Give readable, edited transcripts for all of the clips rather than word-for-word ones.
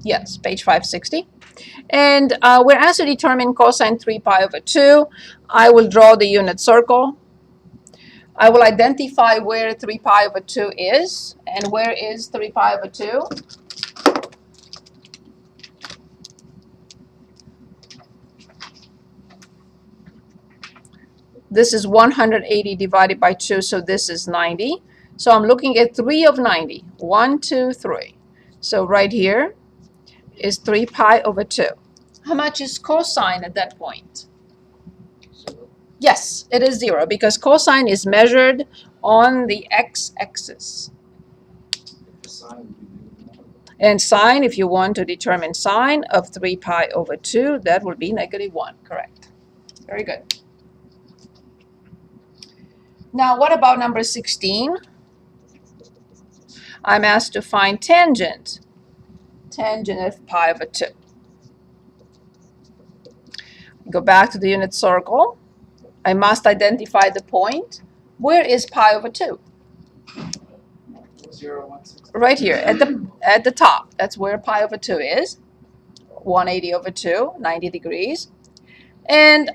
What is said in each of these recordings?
Yes, page 560. And we're asked to determine cosine 3 pi over 2. I will draw the unit circle. I will identify where 3 pi over 2 is. And where is 3 pi over 2? This is 180 divided by 2, so this is 90. So I'm looking at 3 of 90. 1, 2, 3. So right here is 3 pi over 2. How much is cosine at that point? Yes, it is 0 because cosine is measured on the x-axis. And sine, if you want to determine sine of 3 pi over 2, that will be -1, correct. Very good. Now, what about number 16? I'm asked to find tangent of pi over 2. Go back to the unit circle. I must identify the point. Where is pi over 2? 0, 1, 6. Right here at the top. That's where pi over 2 is. 180 over 2, 90 degrees. And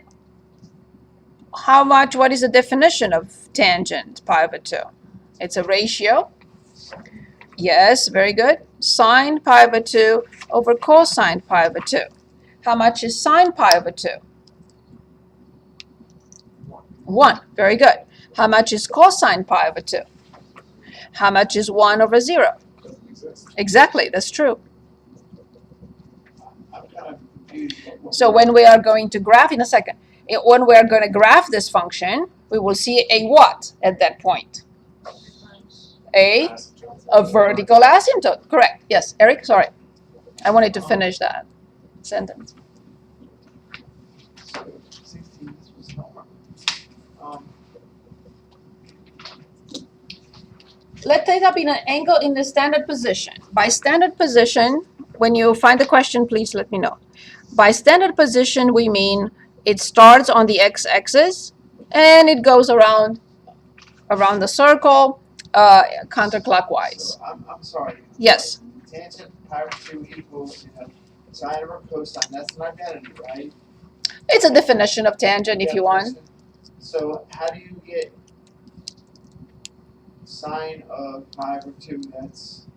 what is the definition of tangent pi over 2? It's a ratio. Yes, very good. Sine pi over 2 over cosine pi over 2. How much is sine pi over 2? 1. Very good. How much is cosine pi over 2? How much is 1 over 0? Exactly, that's true. I'm kind of confused. So when we are going to graph, in a second, when we are going to graph this function, we will see a what at that point? A vertical asymptote. Correct. Yes, Eric, sorry. I wanted to finish that sentence. 16, this was normal. Let theta be an angle in the standard position. By standard position, when you find the question, please let me know. By standard position, we mean it starts on the x-axis and it goes around the circle counterclockwise. So I'm sorry. Yes. Tangent pi over 2 equals, sine over cosine. That's an identity, right? It's a definition of tangent if you want. So how do you get sine of pi over 2? That's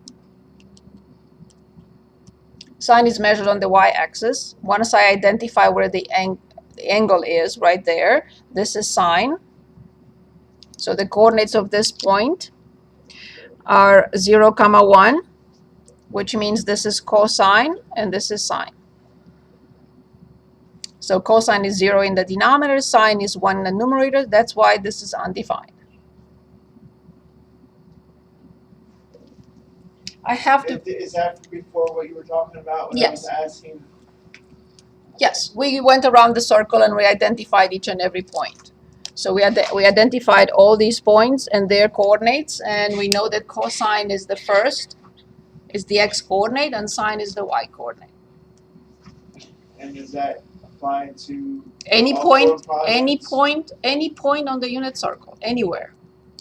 Sine is measured on the y-axis. Once I identify where the angle is, right there, this is sine. So the coordinates of this point are 0, 1, which means this is cosine and this is sine. So cosine is 0 in the denominator, sine is 1 in the numerator. That's why this is undefined. I have to... Is that before what you were talking about when Yes. I was asking? Yes, we went around the circle and we identified each and every point. So we identified all these points and their coordinates, and we know that cosine is the first, is the x coordinate, and sine is the y coordinate. And does that apply to Any all point, four any quadrants? point on the unit circle, anywhere,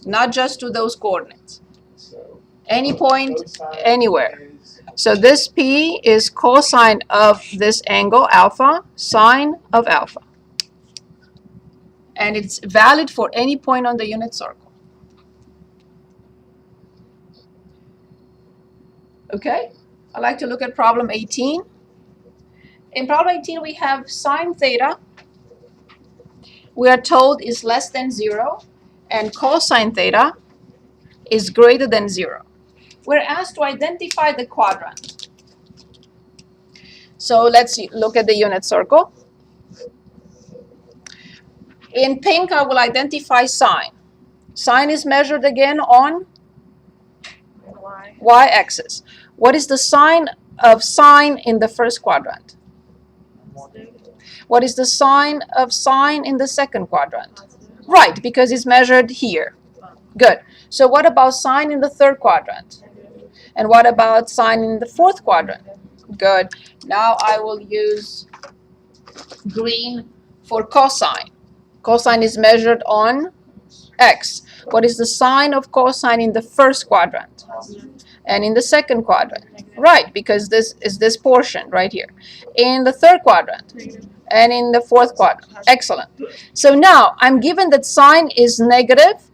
not just to those coordinates. So Any point, cosine anywhere. is- So this P is cosine of this angle alpha, sine of alpha. And it's valid for any point on the unit circle. Okay, I'd like to look at problem 18. In problem 18, we have sine theta. We are told is less than 0, and cosine theta is greater than 0. We're asked to identify the quadrant. So let's look at the unit circle. In pink, I will identify sine. Sine is measured again on y-axis. What is the sign of sine in the first quadrant? What is the sign of sine in the second quadrant? Right, because it's measured here. Good. So what about sine in the third quadrant? And what about sine in the fourth quadrant? Good. Now I will use green for cosine. Cosine is measured on x. What is the sign of cosine in the first quadrant? And in the second quadrant, right, because this is this portion right here. In the third quadrant, and in the fourth quadrant. Excellent. So now I'm given that sine is negative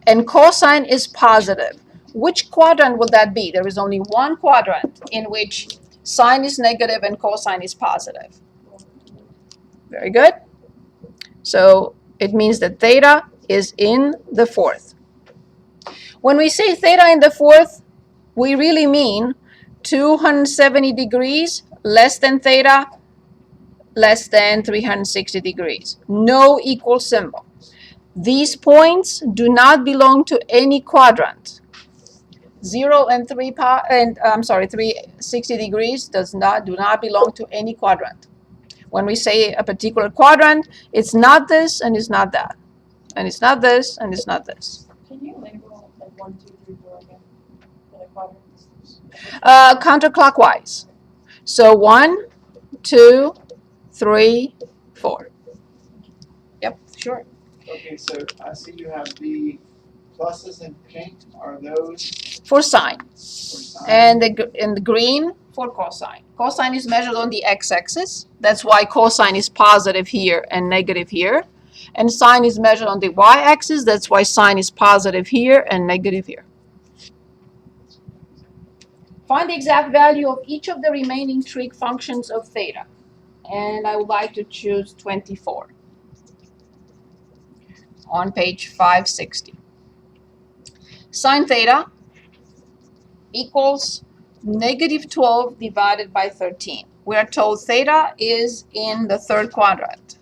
and cosine is positive. Which quadrant will that be? There is only one quadrant in which sine is negative and cosine is positive. Very good. So it means that theta is in the fourth. When we say theta in the fourth, we really mean 270 degrees less than theta less than 360 degrees. No equal symbol. These points do not belong to any quadrant. 0 and 360 degrees do not belong to any quadrant. When we say a particular quadrant, it's not this and it's not that. And it's not this and it's not this. Can you label like 1, 2, 3, 4 again for the quadrants? Counterclockwise. So 1, 2, 3, 4. Yep, sure. Okay, so I see you have the pluses in pink. Are those For sine. for sine? And the green for cosine. Cosine is measured on the x-axis. That's why cosine is positive here and negative here. And sine is measured on the y-axis. That's why sine is positive here and negative here. Find the exact value of each of the remaining trig functions of theta. And I would like to choose 24 on page 560. Sine theta equals negative 12 divided by 13. We are told theta is in the third quadrant.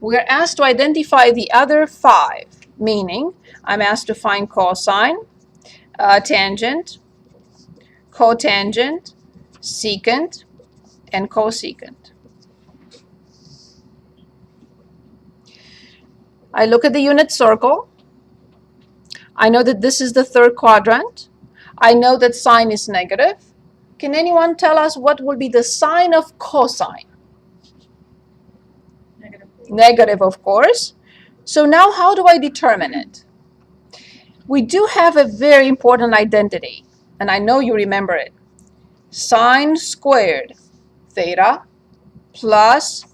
We are asked to identify the other 5, meaning I'm asked to find cosine, tangent, cotangent, secant, and cosecant. I look at the unit circle. I know that this is the third quadrant. I know that sine is negative. Can anyone tell us what will be the sign of cosine? Negative. Negative, of course. So now how do I determine it? We do have a very important identity, and I know you remember it. Sine squared theta plus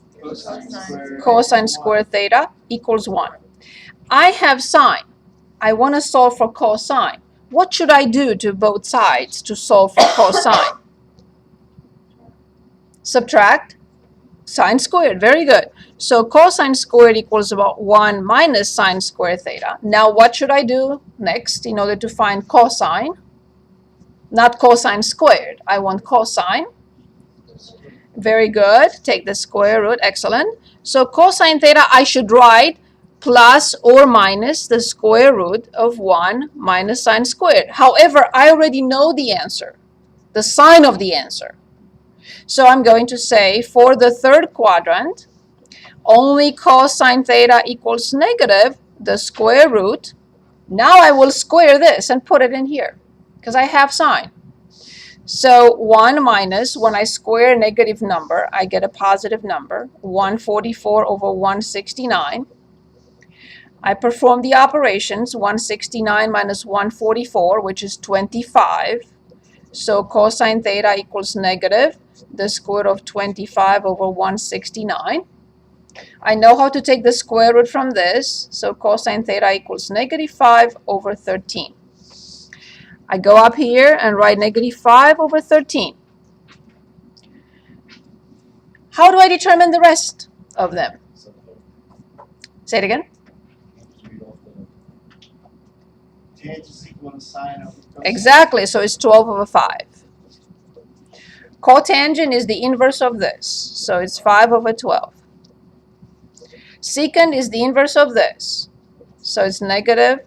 cosine squared theta equals 1. I have sine. I want to solve for cosine. What should I do to both sides to solve for cosine? Subtract sine squared. Very good. So cosine squared equals about 1 minus sine squared theta. Now what should I do next in order to find cosine? Not cosine squared. I want cosine. Very good. Take the square root. Excellent. So cosine theta I should write plus or minus the square root of 1 minus sine squared. However, I already know the answer, the sign of the answer. So I'm going to say for the third quadrant, only cosine theta equals negative the square root. Now I will square this and put it in here because I have sine. So 1 minus, when I square a negative number, I get a positive number, 144 over 169. I perform the operations, 169 minus 144, which is 25. So cosine theta equals negative the square root of 25 over 169. I know how to take the square root from this, so cosine theta equals negative 5 over 13. I go up here and write negative 5 over 13. How do I determine the rest of them? Say it again. Tangent is equal to sine over cosine. Exactly, so it's 12 over 5. Cotangent is the inverse of this, so it's 5 over 12. Secant is the inverse of this, so it's negative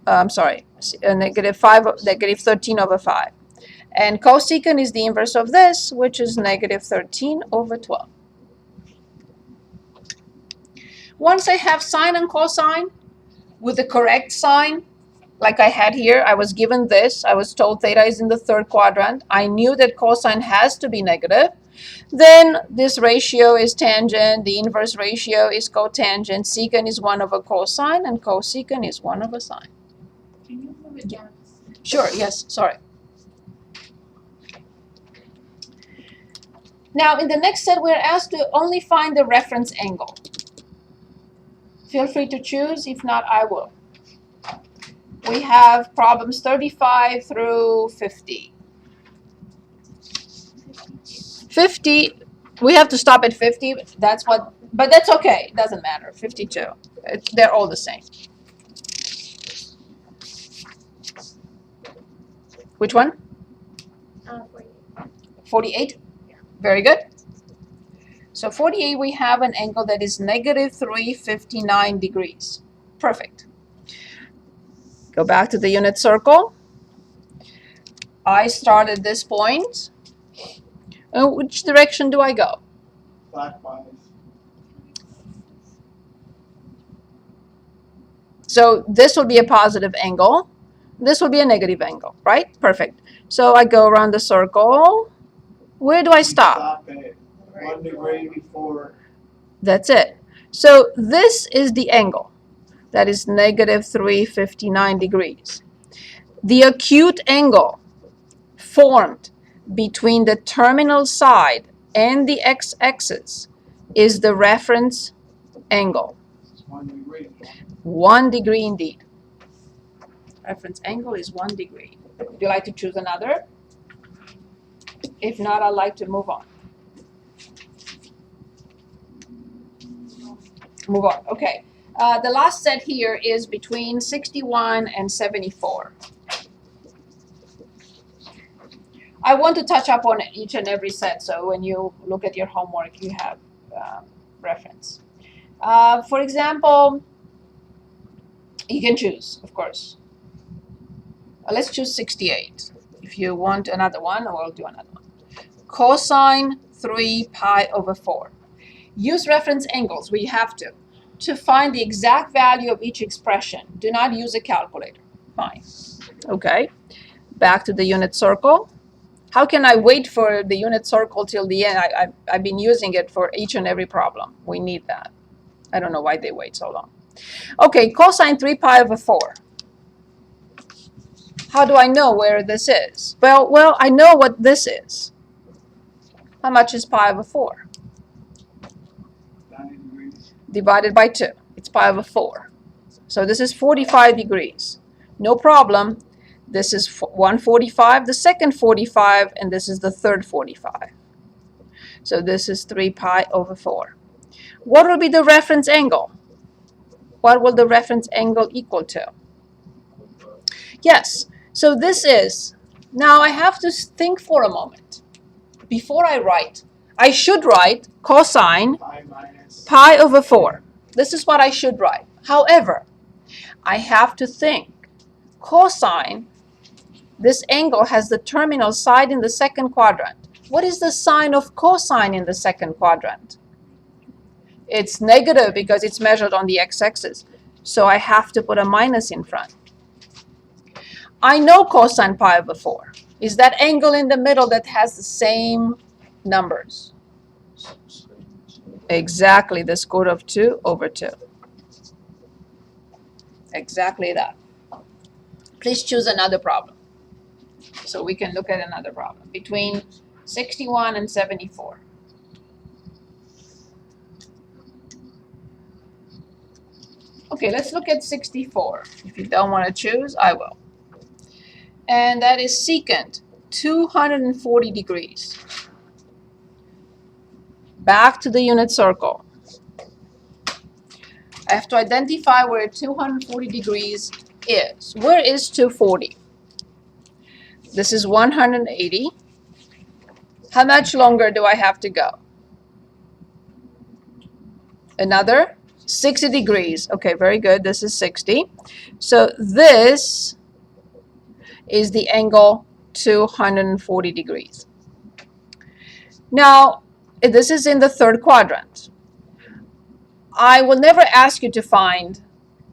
13 over 5. And cosecant is the inverse of this, which is negative 13 over 12. Once I have sine and cosine with the correct sign, like I had here, I was given this. I was told theta is in the third quadrant. I knew that cosine has to be negative. Then this ratio is tangent. The inverse ratio is cotangent. Secant is 1 over cosine, and cosecant is 1 over sine. Can you Sure, yes, sorry. Now, in the next set, we're asked to only find the reference angle. Feel free to choose. If not, I will. We have problems 35 through 50. 50, we have to stop at 50. That's what, but that's okay. It doesn't matter. 52. They're all the same. Which one? 48? Very good. So 48, we have an angle that is negative 359 degrees. Perfect. Go back to the unit circle. I start at this point. Which direction do I go? Clockwise. So this will be a positive angle. This will be a negative angle, right? Perfect. So I go around the circle. Where do I stop? Stop at 1 degree before. That's it. So this is the angle. That is negative 359 degrees. The acute angle formed between the terminal side and the x-axis is the reference angle. 1 degree. 1 degree indeed. Reference angle is 1 degree. Would you like to choose another? If not, I'd like to move on. Move on. Okay. The last set here is between 61 and 74. I want to touch up on each and every set, so when you look at your homework, you have reference. For example, you can choose, of course. Let's choose 68. If you want another one, we'll do another one. Cosine 3 pi over 4. Use reference angles, we have to find the exact value of each expression. Do not use a calculator. Fine. Okay. Back to the unit circle. How can I wait for the unit circle till the end? I've been using it for each and every problem. We need that. I don't know why they wait so long. Okay, cosine 3 pi over 4. How do I know where this is? Well, I know what this is. How much is pi over 4? 90 degrees. Divided by 2. It's pi over 4. So this is 45 degrees. No problem. This is 145, the second 45, and this is the third 45. So this is 3 pi over 4. What will be the reference angle? What will the reference angle equal to? Yes, so this is, now I have to think for a moment. Before I write, I should write cosine Pi minus. pi over 4. This is what I should write. However, I have to think cosine, this angle has the terminal side in the second quadrant. What is the sign of cosine in the second quadrant? It's negative because it's measured on the x-axis. So I have to put a minus in front. I know cosine pi over 4 is that angle in the middle that has the same numbers. Exactly the square root of 2 over 2. Exactly that. Please choose another problem. So we can look at another problem between 61 and 74. Okay, let's look at 64. If you don't want to choose, I will. And that is secant 240 degrees. Back to the unit circle. I have to identify where 240 degrees is. Where is 240? This is 180. How much longer do I have to go? Another 60 degrees. Okay, very good. This is 60. So this is the angle 240 degrees. Now, this is in the third quadrant. I will never ask you to find,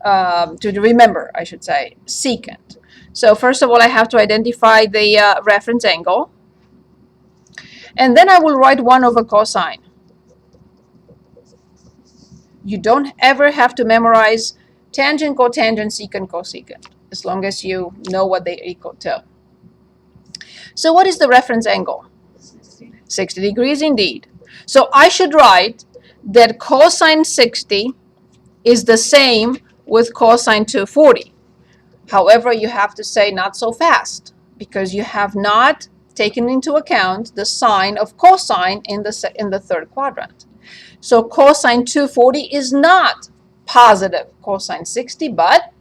to remember, I should say, secant. So first of all, I have to identify the reference angle. And then I will write 1 over cosine. You don't ever have to memorize tangent, cotangent, secant, cosecant. as long as you know what they equal to. So what is the reference angle? 60 degrees indeed. So I should write that cosine 60 is the same with cosine 240. However, you have to say not so fast because you have not taken into account the sign of cosine in the third quadrant. So cosine 240 is not positive cosine 60, but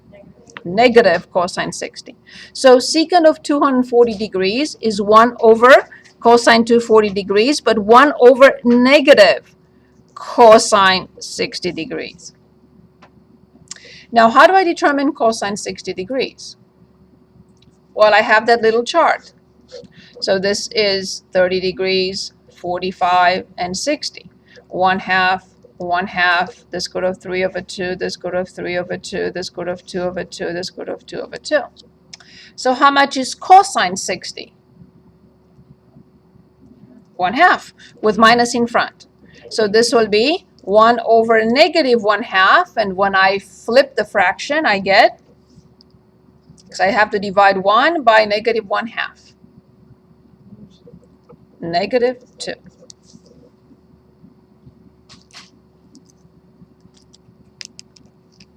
negative cosine 60. So secant of 240 degrees is 1 over cosine 240 degrees, but 1 over negative cosine 60 degrees. Now, how do I determine cosine 60 degrees? Well, I have that little chart. So this is 30 degrees, 45, and 60. 1/2, 1/2, this could have 3 over 2, this could have 3 over 2, this could have 2 over 2, this could have 2 over 2. So how much is cosine 60? 1/2 with minus in front. So this will be 1 over negative 1/2, and when I flip the fraction, I get, because I have to divide 1 by negative 1/2. Negative 2.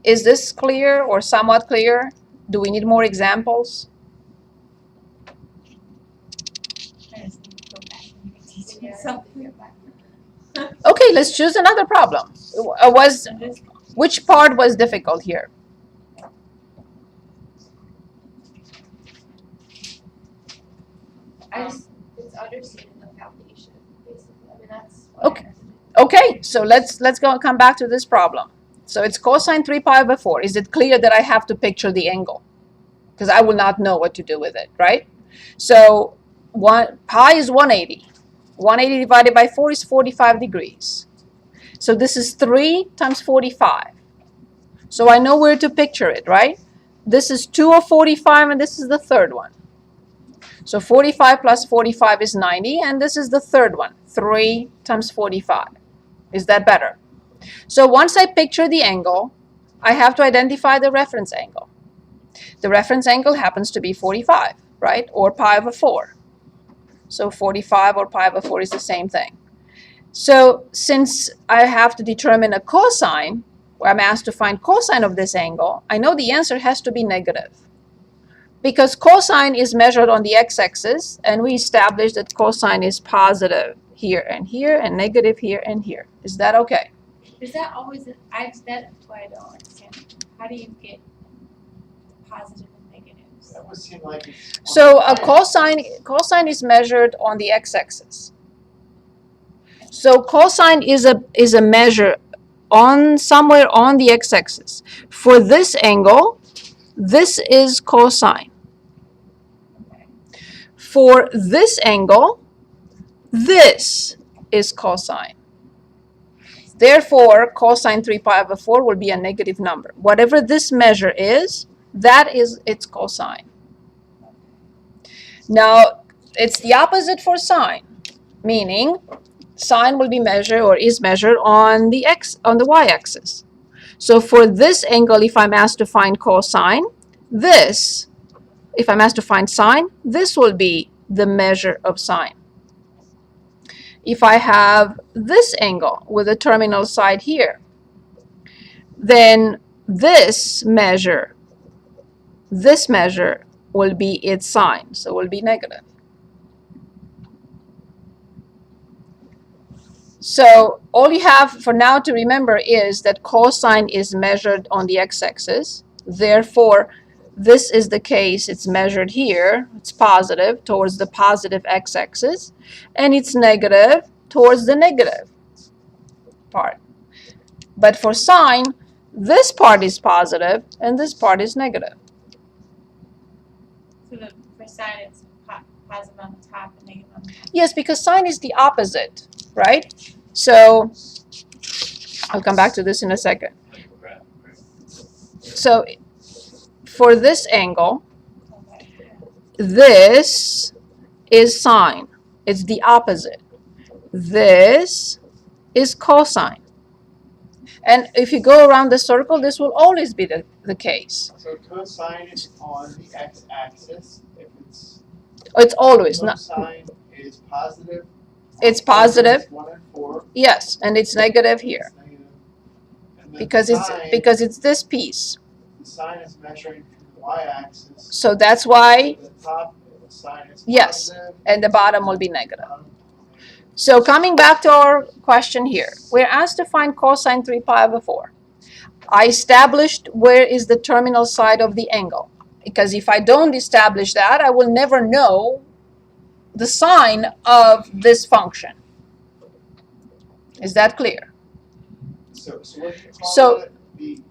Is this clear or somewhat clear? Do we need more examples? Okay, let's choose another problem. Which part was difficult here? It's understanding the foundation, basically. I mean, that's. Okay. Okay, so let's come back to this problem. So it's cosine 3 pi over 4. Is it clear that I have to picture the angle? Because I will not know what to do with it, right? So pi is 180. 180 divided by 4 is 45 degrees. So this is 3 times 45. So I know where to picture it, right? This is 2 of 45, and this is the third one. So 45 plus 45 is 90, and this is the third one, 3 times 45. Is that better? So once I picture the angle, I have to identify the reference angle. The reference angle happens to be 45, right? Or pi over 4. So 45 or pi over 4 is the same thing. So since I have to determine a cosine, where I'm asked to find cosine of this angle, I know the answer has to be negative. Because cosine is measured on the x-axis, and we established that cosine is positive here, and negative here and here. Is that okay? Is that always, that's why I don't understand. How do you get positive and negatives? That would seem like it's. So a cosine is measured on the x-axis. So cosine is a measure on somewhere on the x-axis. For this angle, this is cosine. For this angle, this is cosine. Therefore, cosine 3 pi over 4 will be a negative number. Whatever this measure is, that is its cosine. Now, it's the opposite for sine, meaning sine will be measured or is measured on the y-axis. So for this angle, if I'm asked to find cosine, if I'm asked to find sine, this will be the measure of sine. If I have this angle with a terminal side here, then this measure will be its sine, so it will be negative. So all you have for now to remember is that cosine is measured on the x-axis. Therefore, this is the case. It's measured here. It's positive towards the positive x-axis, and it's negative towards the negative part. But for sine, this part is positive and this part is negative. So for sine, it's positive on the top and negative on the top. Yes, because sine is the opposite, right? So I'll come back to this in a second. So for this angle, this is sine. It's the opposite. This is cosine. And if you go around the circle, this will always be the case. So cosine is on the x-axis. If It's always not. cosine is positive. It's positive. 1 and 4. Yes, and it's negative here It's negative. And then because it's this piece. the sine is measuring from the y-axis. So that's why, The top of the sine is yes, positive. and the bottom will be negative. So coming back to our question here, we're asked to find cosine 3 pi over 4. I established where is the terminal side of the angle, because if I don't establish that, I will never know the sign of this function. Is that clear? So what do you call So- it?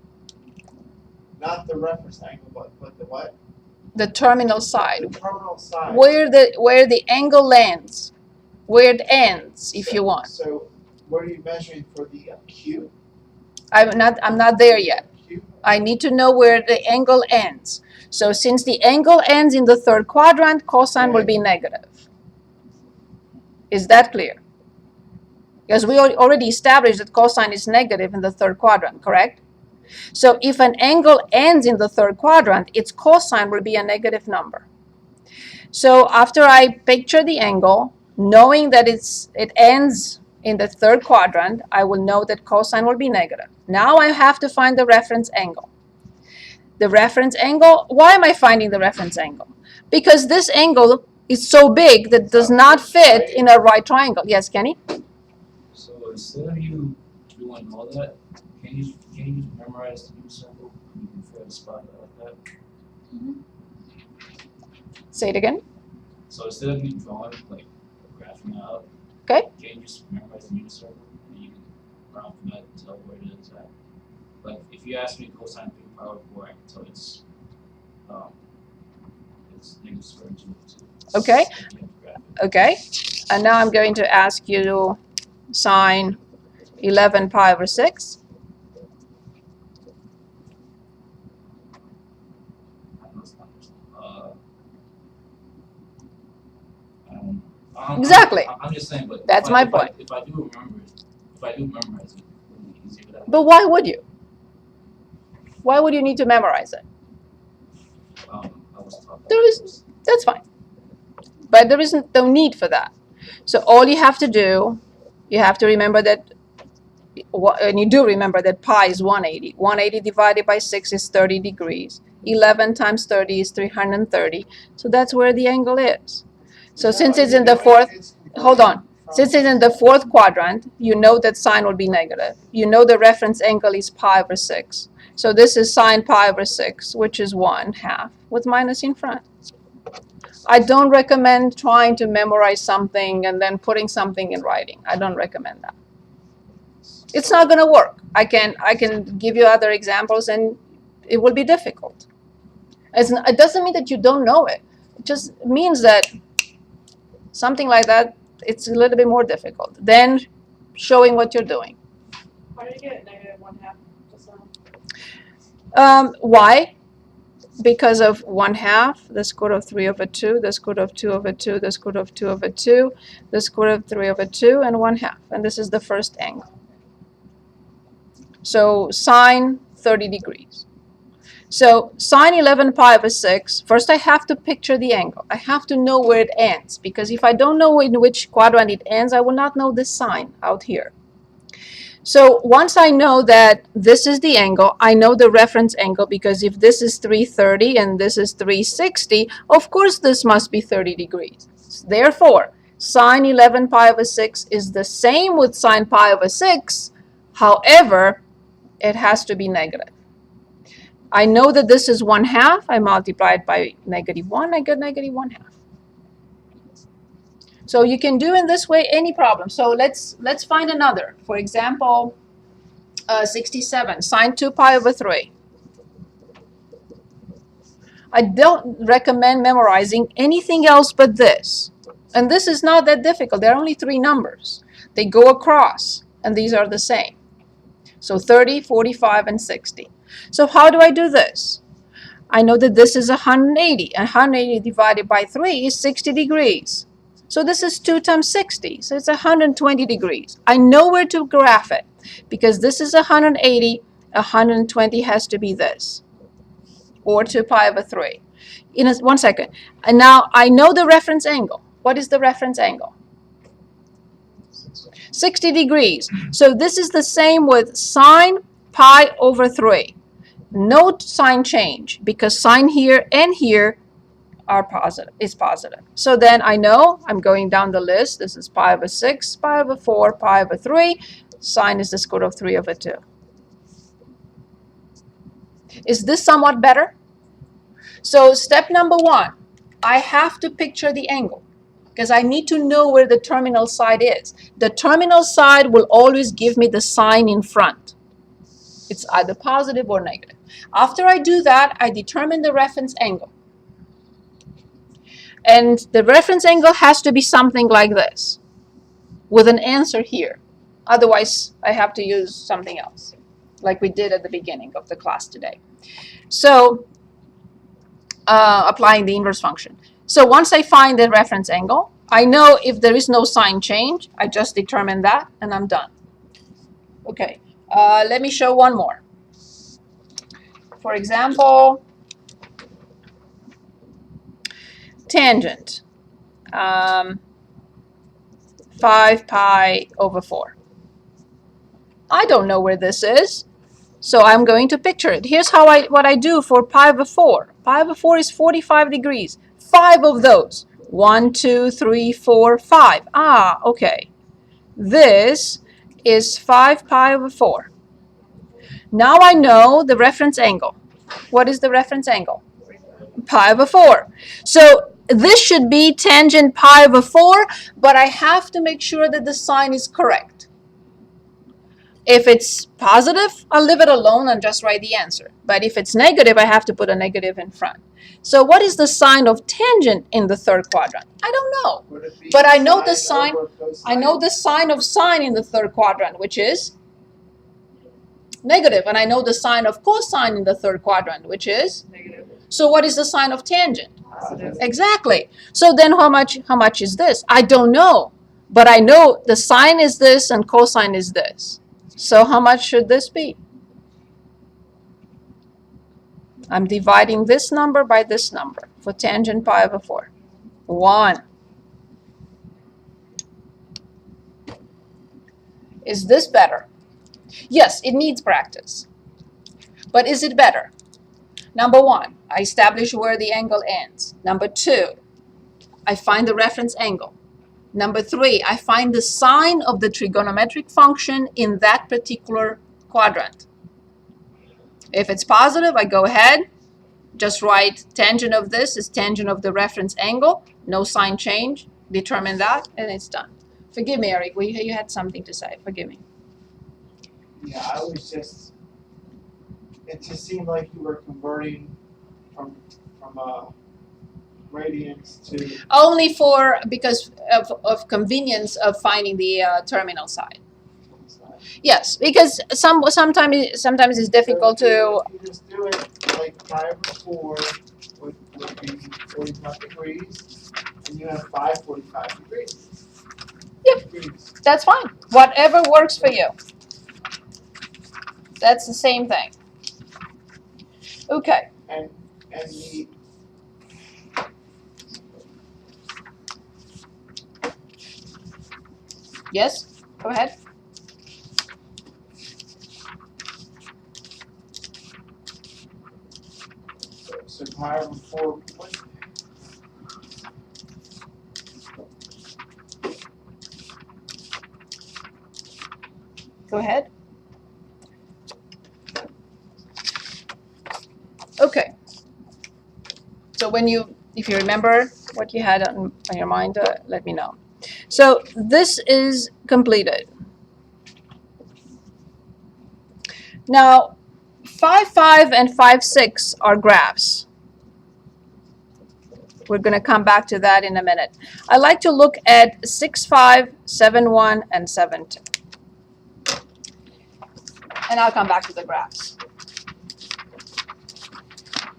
Not the reference angle, but the what? The terminal The side, terminal side. where the angle lands, where it ends, if you want. So what are you measuring for the acute? I'm not there yet. Acute? I need to know where the angle ends. So since the angle ends in the third quadrant, cosine will be negative. Is that clear? Because we already established that cosine is negative in the third quadrant, correct? So if an angle ends in the third quadrant, its cosine will be a negative number. So after I picture the angle, knowing that it ends in the third quadrant, I will know that cosine will be negative. Now I have to find the reference angle. The reference angle, why am I finding the reference angle? Because this angle is so big that does not fit in a right triangle. Yes, Kenny? So instead of you doing all that, can you just memorize the new symbol? You can figure the spot like that. Say it again. So instead of you drawing, like graphing out, Okay. can you just memorize the new circle and you can round from that and tell where it is at? Like if you ask me cosine 3 pi over 4, I can tell it's negative square root of 2. Okay. You have to graph it. Okay. And now I'm going to ask you to sine 11 pi over 6. Exactly. I'm just saying, but That's my point. If I do memorize it, it'll be easier without. But why would you? Why would you need to memorize it? I was taught that. That's fine. But there isn't no need for that. So all you have to do, you have to remember that, and you do remember that pi is 180. 180 divided by 6 is 30 degrees. 11 times 30 is 330. So that's where the angle is. So since it's in the fourth, hold on. Since it's in the fourth quadrant, you know that sine will be negative. You know the reference angle is pi over 6. So this is sine pi over 6, which is 1/2 with minus in front. I don't recommend trying to memorize something and then putting something in writing. I don't recommend that. It's not going to work. I can give you other examples and it will be difficult. It doesn't mean that you don't know it. It just means that something like that, it's a little bit more difficult than showing what you're doing. How did you get negative 1/2 just now? Why? Because of 1/2, the square root of 3 over 2, the square root of 2 over 2, the square root of 2 over 2, the square root of 3 over 2, and 1/2. And this is the first angle. So sine 30 degrees. So sine 11 pi over 6, first I have to picture the angle. I have to know where it ends, because if I don't know in which quadrant it ends, I will not know this sign out here. So once I know that this is the angle, I know the reference angle, because if this is 330 and this is 360, of course this must be 30 degrees. Therefore, sine 11 pi over 6 is the same with sine pi over 6. However, it has to be negative. I know that this is 1/2. I multiply it by -1. I get -1/2. So you can do in this way any problem. So let's find another. For example, 67, sine 2 pi over 3. I don't recommend memorizing anything else but this. And this is not that difficult. There are only 3 numbers. They go across, and these are the same. So 30, 45, and 60. So how do I do this? I know that this is 180, and 180 divided by 3 is 60 degrees. So this is 2 times 60, so it's 120 degrees. I know where to graph it because this is 180, 120 has to be this, or 2 pi over 3. In 1 second. And now I know the reference angle. What is the reference angle? 60 degrees. So this is the same with sine pi over 3. No sign change because sine here and here are positive, is positive. So then I know I'm going down the list. This is pi over 6, pi over 4, pi over 3. Sine is the square root of 3 over 2. Is this somewhat better? So step number 1, I have to picture the angle because I need to know where the terminal side is. The terminal side will always give me the sign in front. It's either positive or negative. After I do that, I determine the reference angle. And the reference angle has to be something like this, with an answer here. Otherwise, I have to use something else, like we did at the beginning of the class today. So, applying the inverse function. So once I find the reference angle, I know if there is no sign change, I just determine that, and I'm done. Okay, let me show one more. For example, tangent, 5 pi over 4. I don't know where this is, so I'm going to picture it. Here's what I do for pi over 4. Pi over 4 is 45 degrees. 5 of those. 1, 2, 3, 4, 5. Ah, okay. This is 5 pi over 4. Now I know the reference angle. What is the reference angle? Pi over 4. So this should be tangent pi over 4, but I have to make sure that the sign is correct. If it's positive, I'll leave it alone and just write the answer. But if it's negative, I have to put a negative in front. So what is the sign of tangent in the third quadrant? I don't know. But I know the sign. I know the sign of sine in the third quadrant, which is negative. And I know the sign of cosine in the third quadrant, which is Negative. So what is the sign of tangent? Positive. Exactly. So then how much is this? I don't know. But I know the sine is this and cosine is this. So how much should this be? I'm dividing this number by this number for tangent pi over 4. 1. Is this better? Yes, it needs practice. But is it better? Number 1, I establish where the angle ends. Number 2, I find the reference angle. Number 3, I find the sign of the trigonometric function in that particular quadrant. If it's positive, I go ahead, just write tangent of this is tangent of the reference angle, no sign change, determine that, and it's done. Forgive me, Eric, you had something to say. Forgive me. Yeah, I was just, it just seemed like you were converting from radians to. Only because of convenience of finding the terminal side. Yes, because sometimes it's difficult to. If you just do it like pi over 4 would be 45 degrees, and you have 45 degrees. Yep, that's fine. Whatever works for you. That's the same thing. Okay. And the Yes, go ahead. so pi over 4. Go ahead. Okay. So if you remember what you had on your mind, let me know. So this is completed. Now, 5, 5, and 5, 6 are graphs. We're going to come back to that in a minute. I like to look at 6, 5, 7, 1, and 7, 2. And I'll come back to the graphs.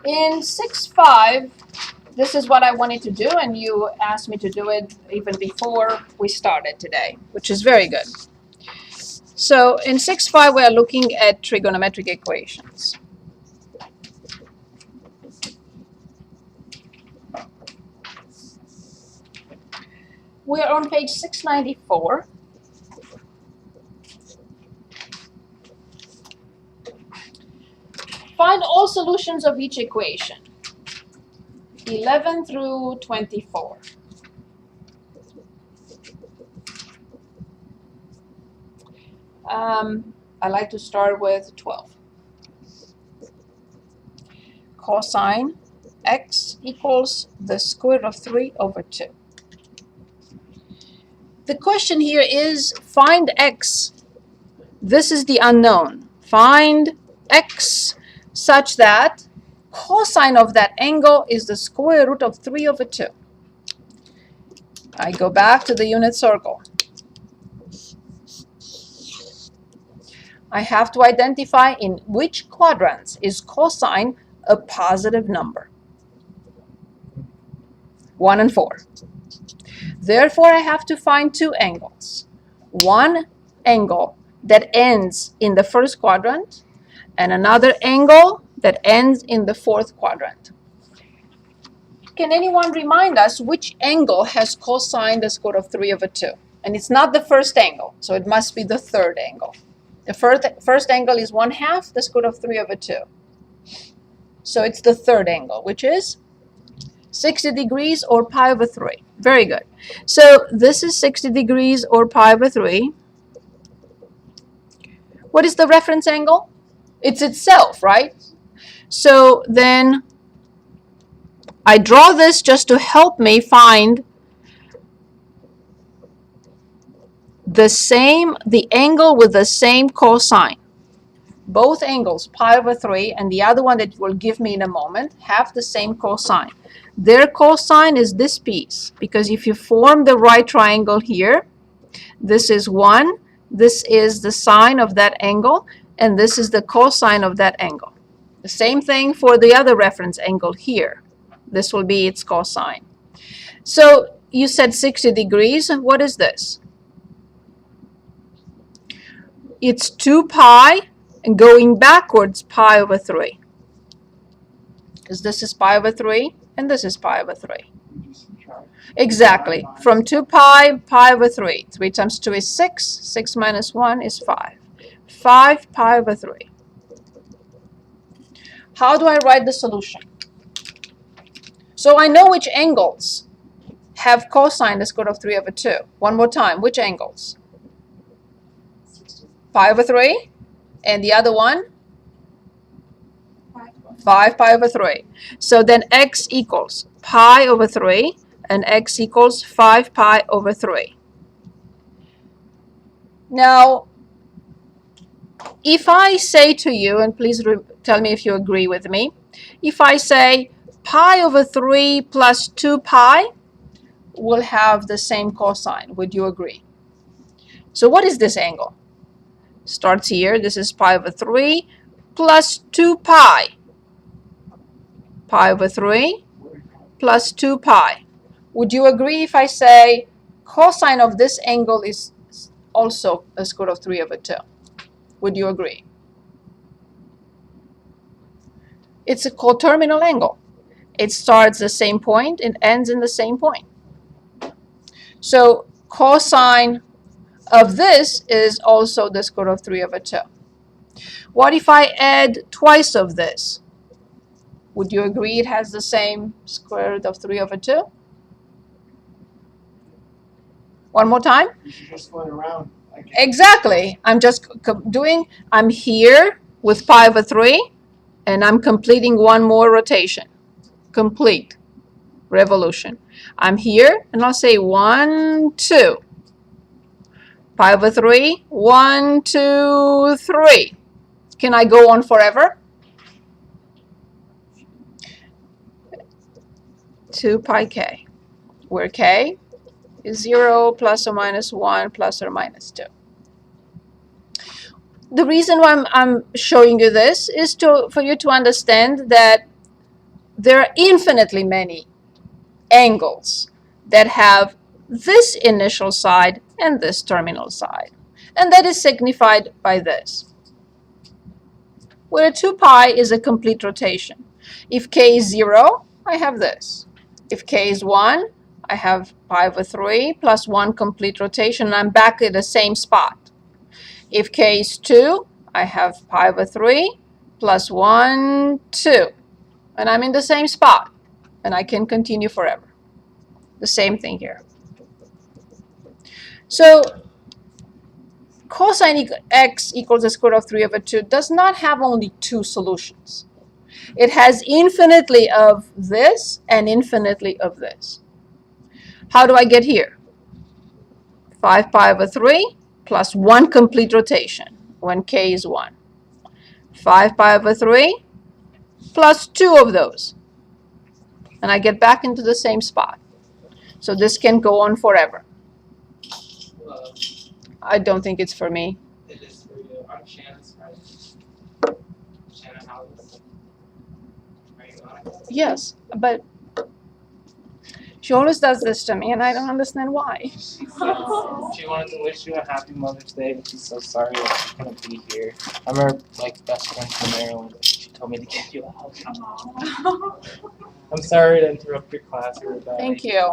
In 6, 5, This is what I wanted to do, and you asked me to do it even before we started today, which is very good. So in 6.5, we are looking at trigonometric equations. We are on page 694. Find all solutions of each equation, 11 through 24. I like to start with 12. Cosine x equals the square root of 3 over 2. The question here is find x. This is the unknown. Find x such that cosine of that angle is the square root of 3 over 2. I go back to the unit circle. I have to identify in which quadrants is cosine a positive number. 1 and 4. Therefore, I have to find two angles. One angle that ends in the first quadrant and another angle that ends in the fourth quadrant. Can anyone remind us which angle has cosine the square root of 3 over 2? And it's not the first angle, so it must be the third angle. The first angle is 1/2 the square root of 3 over 2. So it's the third angle, which is 60 degrees or pi over 3. Very good. So this is 60 degrees or pi over 3. What is the reference angle? It's itself, right? So then I draw this just to help me find the angle with the same cosine. Both angles, pi over 3, and the other one that will give me in a moment, have the same cosine. Their cosine is this piece, because if you form the right triangle here, this is 1, this is the sine of that angle, and this is the cosine of that angle. The same thing for the other reference angle here. This will be its cosine. So you said 60 degrees. What is this? It's 2 pi and going backwards pi over 3. Because this is pi over 3 and this is pi over 3. Exactly. From 2 pi, pi over 3. 3 times 2 is 6. 6 minus 1 is 5. 5 pi over 3. How do I write the solution? So I know which angles have cosine the square root of 3 over 2. One more time. Which angles? Pi over 3. And the other one? 5 pi over 3. So then x equals pi over 3 and x equals 5 pi over 3. Now, if I say to you, and please tell me if you agree with me, if I say pi over 3 plus 2 pi will have the same cosine, would you agree? So what is this angle? Starts here. This is pi over 3 plus 2 pi. Pi over 3 plus 2 pi. Would you agree if I say cosine of this angle is also a square root of 3 over 2? Would you agree? It's a coterminal angle. It starts the same point and ends in the same point. So cosine of this is also the square root of 3 over 2. What if I add twice of this? Would you agree it has the same square root of 3 over 2? One more time? You're just going around. Exactly. I'm here with pi over 3, and I'm completing one more rotation. Complete revolution. I'm here, and I'll say 1, 2. Pi over 3, 1, 2, 3. Can I go on forever? 2 pi k, where k is 0 plus or minus 1 plus or minus 2. The reason why I'm showing you this is for you to understand that there are infinitely many angles that have this initial side and this terminal side. And that is signified by this, where 2 pi is a complete rotation. If k is 0, I have this. If k is 1, I have pi over 3 plus 1 complete rotation, and I'm back at the same spot. If k is 2, I have pi over 3 plus 1, 2. And I'm in the same spot, and I can continue forever. The same thing here. So cosine x equals the square root of 3 over 2 does not have only 2 solutions. It has infinitely of this and infinitely of this. How do I get here? 5 pi over 3 plus 1 complete rotation when k is 1. 5 pi over 3 plus 2 of those. And I get back into the same spot. So this can go on forever. I don't think it's for me. It is for you. I'm Shannon's friend. Shannon Houses. Are you on it? Yes, but she always does this to me, and I don't understand why. She wanted to wish you a happy Mother's Day, but she's so sorry that she couldn't be here. I'm her best friend from Maryland. She told me to get you out. I'm sorry to interrupt your class, everybody. Thank you.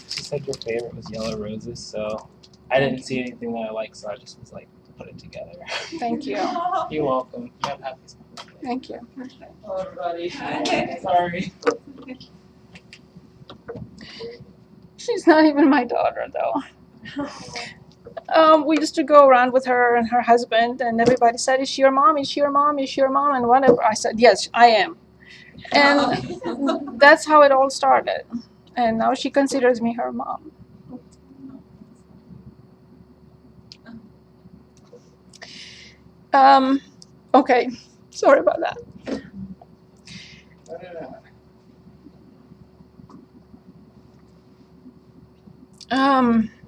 She said your favorite was Yellow Roses, so I didn't see anything that I liked, so I just was like, put it together. Thank you. You're welcome. You have happy Mother's Day. Thank you. Hello, everybody. Sorry. She's not even my daughter, though. We used to go around with her and her husband, and everybody said, "Is she your mom? Is she your mom? Is she your mom?" And whatever. I said, "Yes, I am." And that's how it all started. And now she considers me her mom. Okay, sorry about that.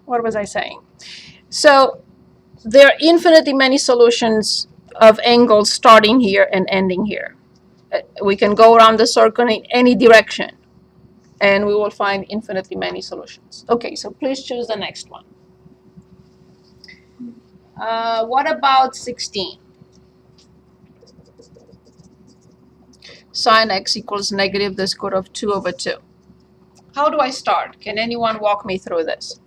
What was I saying? So there are infinitely many solutions of angles starting here and ending here. We can go around the circle in any direction, and we will find infinitely many solutions. Okay, so please choose the next one. What about 16? Sine x equals negative the square root of 2 over 2. How do I start? Can anyone walk me through this?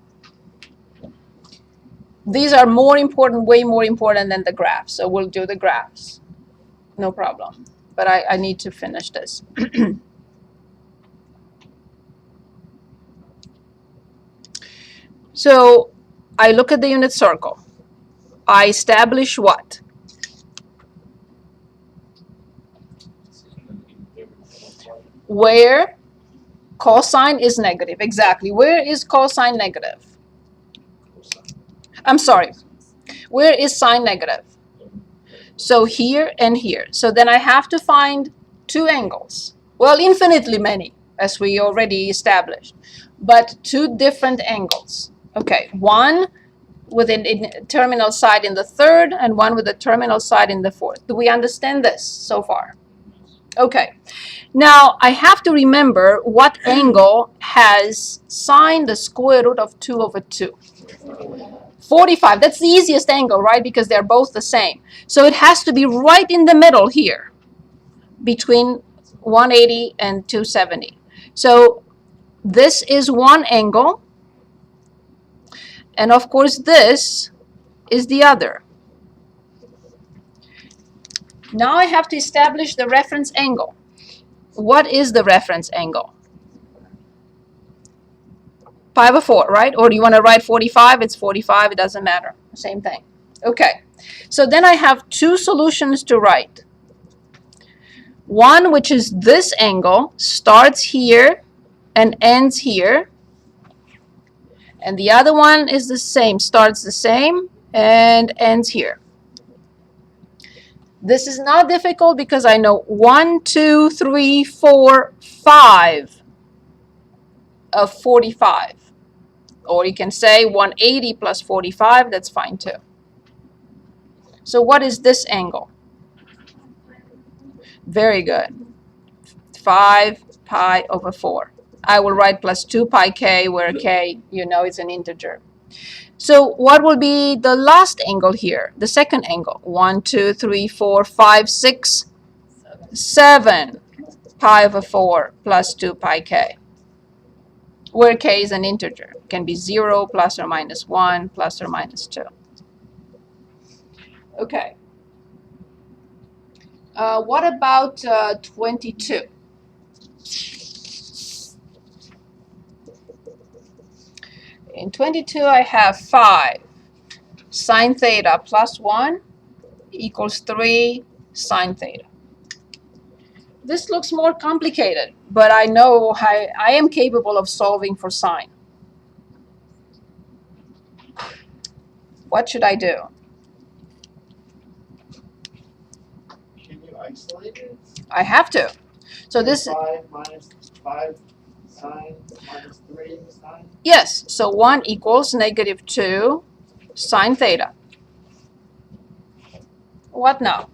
These are more important, way more important than the graphs, so we'll do the graphs. No problem. But I need to finish this. So I look at the unit circle. I establish what? Where cosine is negative. Exactly. Where is cosine negative? I'm sorry. Where is sine negative? So here and here. So then I have to find 2 angles. Well, infinitely many, as we already established, but 2 different angles. Okay, one with a terminal side in the third and one with a terminal side in the fourth. Do we understand this so far? Okay. Now, I have to remember what angle has sine the square root of 2 over 2. 45. That's the easiest angle, right? Because they're both the same. So it has to be right in the middle here between 180 and 270. So this is one angle. And of course, this is the other. Now I have to establish the reference angle. What is the reference angle? Pi over 4, right? Or do you want to write 45? It's 45. It doesn't matter. Same thing. Okay. So then I have 2 solutions to write. One, which is this angle, starts here and ends here. And the other one is the same, starts the same and ends here. This is not difficult because I know 1, 2, 3, 4, 5 of 45. Or you can say 180 plus 45, that's fine too. So what is this angle? Very good. 5 pi over 4. I will write plus 2 pi k, where k, you know, is an integer. So what will be the last angle here? The second angle. 1, 2, 3, 4, 5, 6, 7 pi over 4 plus 2 pi k, where k is an integer. It can be 0, plus or minus 1, plus or minus 2. Okay. What about 22? In 22, I have 5 sine theta plus 1 equals 3 sine theta. This looks more complicated, but I know I am capable of solving for sine. What should I do? Can you isolate it? I have to. So this, 5 minus 5 sine minus 3 sine? yes, so 1 equals negative 2 sine theta. What now?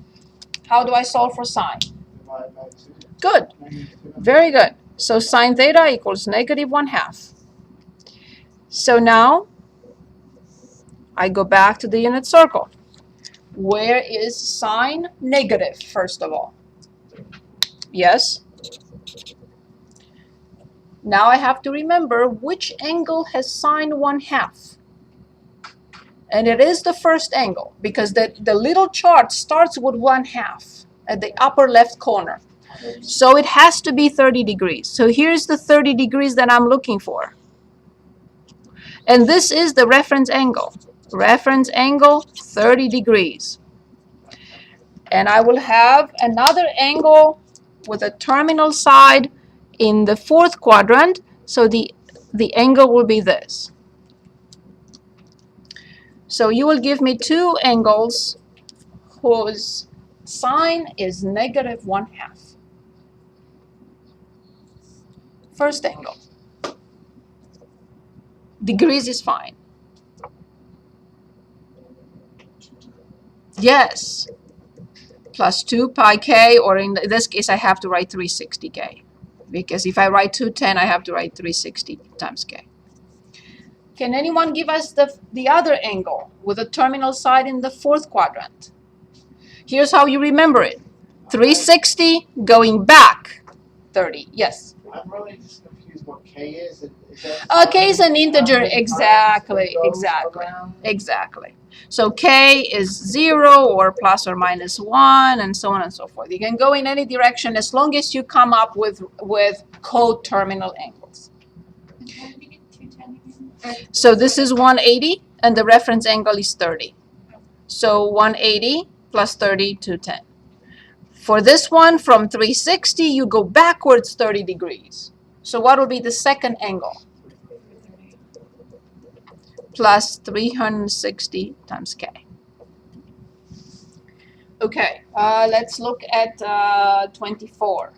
How do I solve for sine? Divide by 2. Good. -2. Very good. So sine theta equals negative 1/2. So now I go back to the unit circle. Where is sine negative, first of all? Yes. Now I have to remember which angle has sine 1/2. And it is the first angle, because the little chart starts with 1/2 at the upper left corner. So it has to be 30 degrees. So here's the 30 degrees that I'm looking for. And this is the reference angle. Reference angle, 30 degrees. And I will have another angle with a terminal side in the fourth quadrant. So the angle will be this. So you will give me two angles whose sine is negative 1/2. First angle. Degrees is fine. Yes. Plus 2 pi k, or in this case, I have to write 360 k. Because if I write 210, I have to write 360 times k. Can anyone give us the other angle with a terminal side in the fourth quadrant? Here's how you remember it. 360 going back 30. Yes. I'm really just confused what k is. Is that K is an integer. how many times Exactly. it goes Exactly. around? Exactly. So k is 0 or plus or minus 1 and so on and so forth. You can go in any direction as long as you come up with coterminal angles. And how did you get 210 again? So this is 180 and the reference angle is 30. So 180 plus 30, 210. For this one, from 360, you go backwards 30 degrees. So what will be the second angle? Plus 360 times k. Okay, let's look at 24.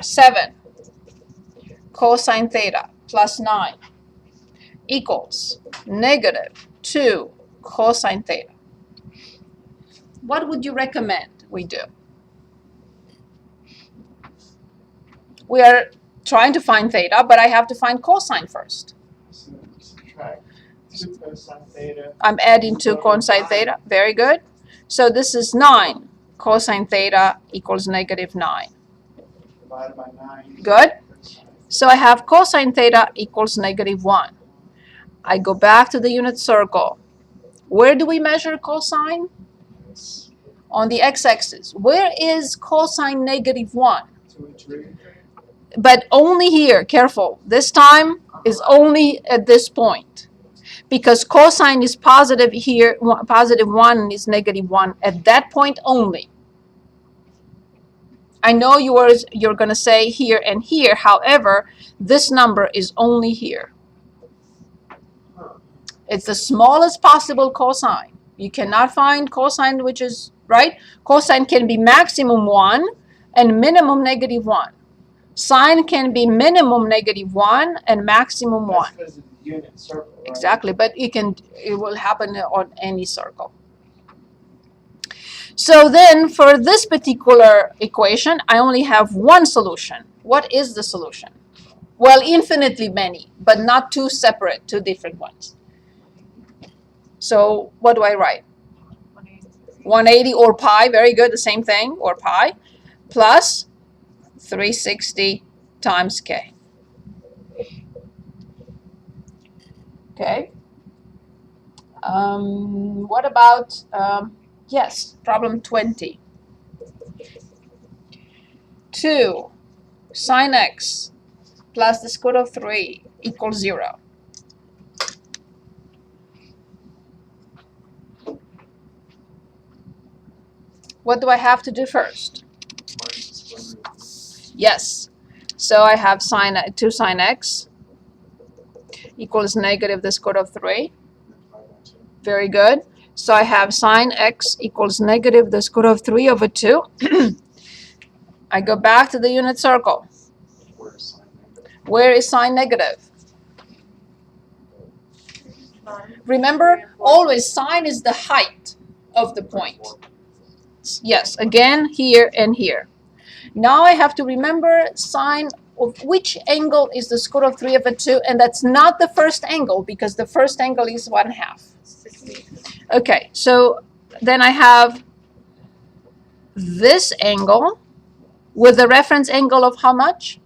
Seven cosine theta plus 9 equals negative 2 cosine theta. What would you recommend we do? We are trying to find theta, but I have to find cosine first. So subtract 2 cosine theta. I'm adding 2 cosine theta. Very good. So this is 9 cosine theta equals negative 9. Divided by 9. Good. So I have cosine theta equals negative 1. I go back to the unit circle. Where do we measure cosine? On the x-axis. Where is cosine negative 1? 2 and 3. But only here, careful. This time is only at this point. Because cosine is positive here, positive 1 and is negative 1 at that point only. I know you're going to say here and here. However, this number is only here. It's the smallest possible cosine. You cannot find cosine which is, right? Cosine can be maximum 1 and minimum negative 1. Sine can be minimum negative 1 and maximum 1. That's because of the unit circle, right? Exactly, but it will happen on any circle. So then for this particular equation, I only have one solution. What is the solution? Well, infinitely many, but not two separate, two different ones. So what do I write? 180 or pi, very good, the same thing, or pi, plus 360 times k. Okay. What about, yes, problem 20. 2 sine x plus the square root of 3 equals 0. What do I have to do first? Yes. So I have 2 sine x equals negative the square root of 3. Very good. So I have sine x equals negative the square root of 3 over 2. I go back to the unit circle. Where is sine negative? Remember, always sine is the height of the point. Yes, again, here and here. Now I have to remember sine of which angle is the square root of 3 over 2, and that's not the first angle, because the first angle is 1/2. Okay, so then I have this angle with the reference angle of how much?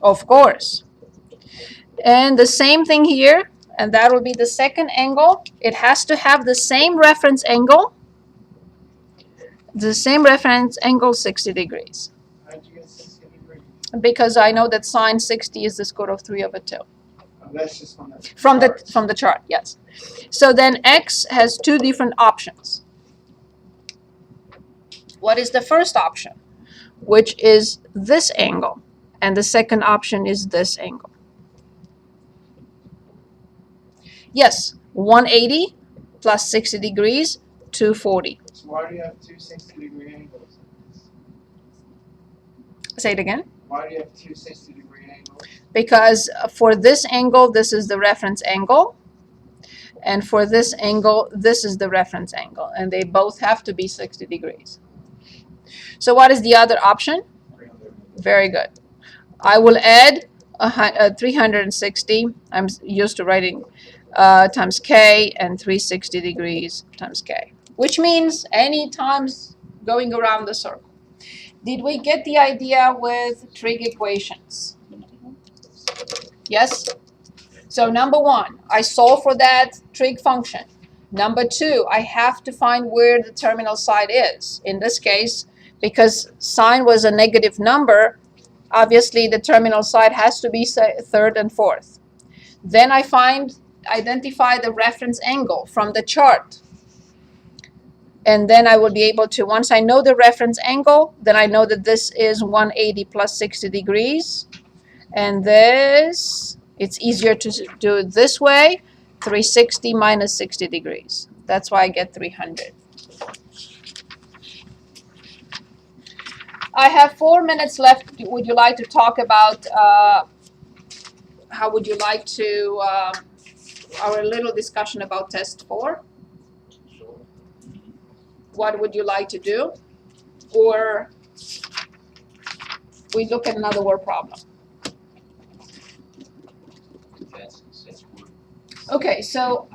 Of course. And the same thing here, and that will be the second angle. It has to have the same reference angle. The same reference angle, 60 degrees. How'd you get 60 degrees? Because I know that sine 60 is the square root of 3 over 2. That's just from the From the chart, yes. So then x has two different options. What is the first option? Which is this angle. And the second option is this angle. Yes, 180 plus 60 degrees, 240. So why do you have two 60-degree angles? Say it again. Why do you have two 60-degree angles? Because for this angle, this is the reference angle. And for this angle, this is the reference angle. And they both have to be 60 degrees. So what is the other option? Very good. I will add 360. I'm used to writing times k and 360 degrees times k. Which means any times going around the circle. Did we get the idea with trig equations? Yes? So number one, I solve for that trig function. Number two, I have to find where the terminal side is. In this case, because sine was a negative number, obviously the terminal side has to be third and fourth. Then I identify the reference angle from the chart. And then I will be able to, once I know the reference angle, then I know that this is 180 plus 60 degrees. And this, it's easier to do it this way, 360 minus 60 degrees. That's why I get 300. I have 4 minutes left. Would you like to talk about, how would you like to, our little discussion about test 4? What would you like to do? Or we look at another word problem. Okay, so